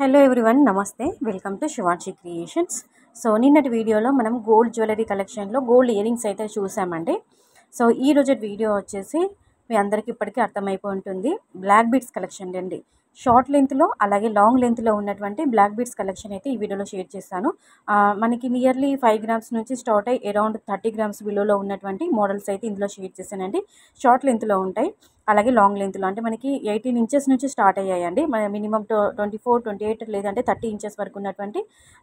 Hello everyone, నమస్తే. Welcome to Shivanshi creations. So నిన్నటి వీడియోలో మనం గోల్డ్ జ్యువెలరీ కలెక్షన్లో గోల్డ్ ఇయర్ రింగ్స్ అయితే చూసామండి. సో ఈ రోజు వీడియో వచ్చేసి మీ అందరికీ ఇప్పటికీ అర్థమైపోయి ఉంటుంది, బ్లాక్ బీడ్స్ కలెక్షన్ అండి. షార్ట్ లెంత్లో అలాగే లాంగ్ లెంత్లో ఉన్నటువంటి బ్లాక్ బీడ్స్ కలెక్షన్ అయితే ఈ వీడియోలో షేర్ చేస్తాను. మనకి నియర్లీ 5 గ్రామ్స్ నుంచి స్టార్ట్ అయ్యి అరౌండ్ 30 గ్రామ్స్ బిలోలో ఉన్నటువంటి మోడల్స్ అయితే ఇందులో షేర్ చేశానండి. షార్ట్ లెంత్లో ఉంటాయి, అలాగే లాంగ్ లెంత్లో అంటే మనకి 18 ఇంచెస్ నుంచి స్టార్ట్ అయ్యాయండి. మన మినిమం 24, 28 లేదంటే 30 ఇంచెస్ వరకు ఉన్నటువంటి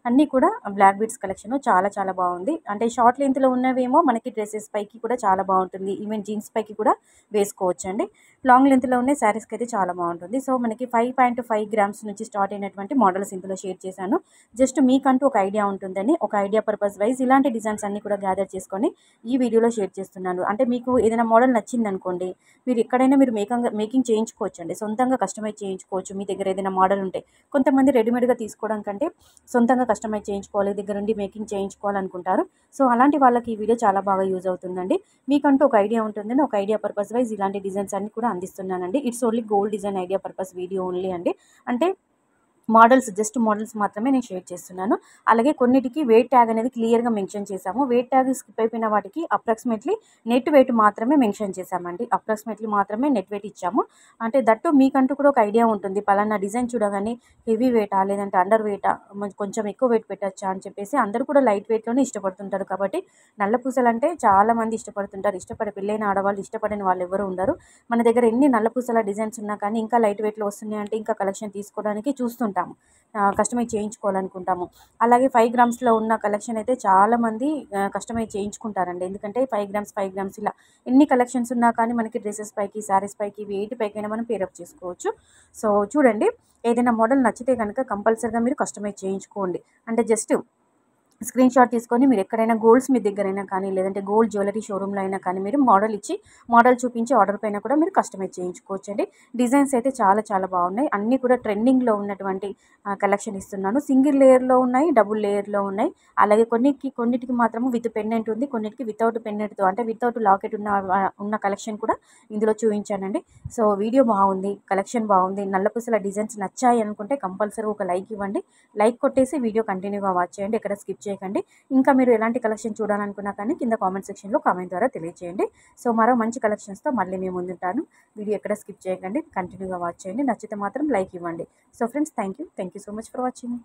అన్నీ కూడా బ్లాక్ బీడ్స్ కలెక్షన్ చాలా చాలా బాగుంది. అంటే షార్ట్ లెంత్లో ఉన్నవేమో మనకి డ్రెస్సెస్ పైకి కూడా చాలా బాగుంటుంది, ఈవెన్ జీన్స్ పైకి కూడా వేసుకోవచ్చండి. లాంగ్ లెంత్లో ఉన్న శారీస్కి అయితే చాలా బాగుంటుంది. సో మనకి 5.5 గ్రామ్స్ నుంచి స్టార్ట్ అయినటువంటి మోడల్స్ ఇందులో షేర్ చేశాను. జస్ట్ మీకంటూ ఒక ఐడియా ఉంటుందని, ఒక ఐడియా పర్పస్ వైజ్ ఇలాంటి డిజైన్స్ అన్నీ కూడా గ్యాదర్ చేసుకొని ఈ వీడియోలో షేర్ చేస్తున్నాను. అంటే మీకు ఏదైనా మోడల్ నచ్చిందనుకోండి, మీరు ఎక్కడైనా మీరు మేకింగ్ చేయించుకోవచ్చు అండి, సొంతంగా కస్టమైజ్ చేయించుకోవచ్చు. మీ దగ్గర ఏదైనా మోడల్ ఉంటే, కొంతమంది రెడీమేడ్గా తీసుకోవడం కంటే సొంతంగా కస్టమైజ్ చేయించుకోవాలి, దగ్గర నుండి మేకింగ్ చేయించుకోవాలనుకుంటారు. సో అలాంటి వాళ్ళకి ఈ వీడియో చాలా బాగా యూజ్ అవుతుందండి. మీకంటూ ఒక ఐడియా ఉంటుందని ఒక ఐడియా పర్పస్ వైజ్ ఇలాంటి డిజైన్స్ అన్ని కూడా అందిస్తున్నానండి. It's only gold design idea purpose video only అండి. అంటే జస్ట్ మోడల్స్ మాత్రమే నేను షేర్ చేస్తున్నాను. అలాగే కొన్నిటికి వెయిట్ ట్యాగ్ అనేది క్లియర్గా మెన్షన్ చేశాము. వెయిట్ ట్యాగ్ స్కిప్ అయిపోయిన వాటికి అప్రాక్సిమేట్లీ నెట్ వెయిట్ మాత్రమే మెన్షన్ చేశామండి. అప్రాక్సిమేట్లీ మాత్రమే నెట్ వెయిట్ ఇచ్చాము. అంటే దట్టు మీకంటూ కూడా ఒక ఐడియా ఉంటుంది, పలానా డిజైన్ చూడగానే హెవీ వెయిటా లేదంటే అండర్ వెయిటా, కొంచెం ఎక్కువ వెయిట్ పెట్టచ్చా అని చెప్పేసి అందరూ కూడా లైట్ వెయిట్లోనే ఇష్టపడుతుంటారు. కాబట్టి నల్ల పూసలు అంటే చాలామంది ఇష్టపడుతుంటారు. ఇష్టపడే పెళ్ళైన ఆడవాళ్ళు, ఇష్టపడని వాళ్ళు ఎవరు ఉండరు. మన దగ్గర ఎన్ని నల్ల పూసల డిజైన్స్ ఉన్నా కానీ ఇంకా లైట్ వెయిట్లో వస్తున్నాయి అంటే ఇంకా కలెక్షన్ తీసుకోవడానికి చూస్తుంటాము, కస్టమైజ్ చేయించుకోవాలనుకుంటాము. అలాగే 5 గ్రామ్స్లో ఉన్న కలెక్షన్ అయితే చాలామంది కస్టమైజ్ చేయించుకుంటారండి. ఎందుకంటే 5 గ్రామ్స్ ఇలా ఎన్ని కలెక్షన్స్ ఉన్నా కానీ మనకి డ్రెస్సెస్ పైకి, శారీస్ పైకి, వేటి పైకైనా మనం పేరప్ చేసుకోవచ్చు. సో చూడండి, ఏదైనా మోడల్ నచ్చితే కనుక కంపల్సరీగా మీరు కస్టమైజ్ చేయించుకోండి. అంటే జస్ట్ స్క్రీన్ షాట్ తీసుకొని మీరు ఎక్కడైనా గోల్డ్స్ మీ దగ్గరైనా కానీ లేదంటే గోల్డ్ జ్యువెలరీ షోరూంలో అయినా కానీ మీరు మోడల్ చూపించి ఆర్డర్ పైన కూడా మీరు కస్టమైజ్ చేయించుకోవచ్చు అండి. డిజైన్స్ అయితే చాలా చాలా బాగున్నాయి. అన్నీ కూడా ట్రెండింగ్లో ఉన్నటువంటి కలెక్షన్ ఇస్తున్నాను. సింగిల్ లేయర్లో ఉన్నాయి, డబుల్ లేయర్లో ఉన్నాయి. అలాగే కొన్నిటికి మాత్రము విత్ పెండెంట్ ఉంది, కొన్నిటికి వితౌట్ పెండెంట్తో అంటే వితౌట్ లాకెట్ ఉన్న కలెక్షన్ కూడా ఇందులో చూపించానండి. సో వీడియో బాగుంది, కలెక్షన్ బాగుంది, నల్లపూసల డిజైన్స్ నచ్చాయి అనుకుంటే కంపల్సరీ ఒక లైక్ ఇవ్వండి. లైక్ కొట్టేసి వీడియో కంటిన్యూగా వాచ్ చేయండి, ఎక్కడ స్కిప్ చేయకండి. ఇంకా మీరు ఎలాంటి కలెక్షన్ చూడాలనుకున్నా కానీ కింద కామెంట్ సెక్షన్లో కామెంట్ ద్వారా తెలియజేయండి. సో మరో మంచి కలెక్షన్స్తో మళ్ళీ మేము ముందుంటాను. వీడియో ఎక్కడ స్కిప్ చేయకండి, కంటిన్యూగా వాచ్ చేయండి. నచ్చితే మాత్రం లైక్ ఇవ్వండి. So friends, thank you so much for watching.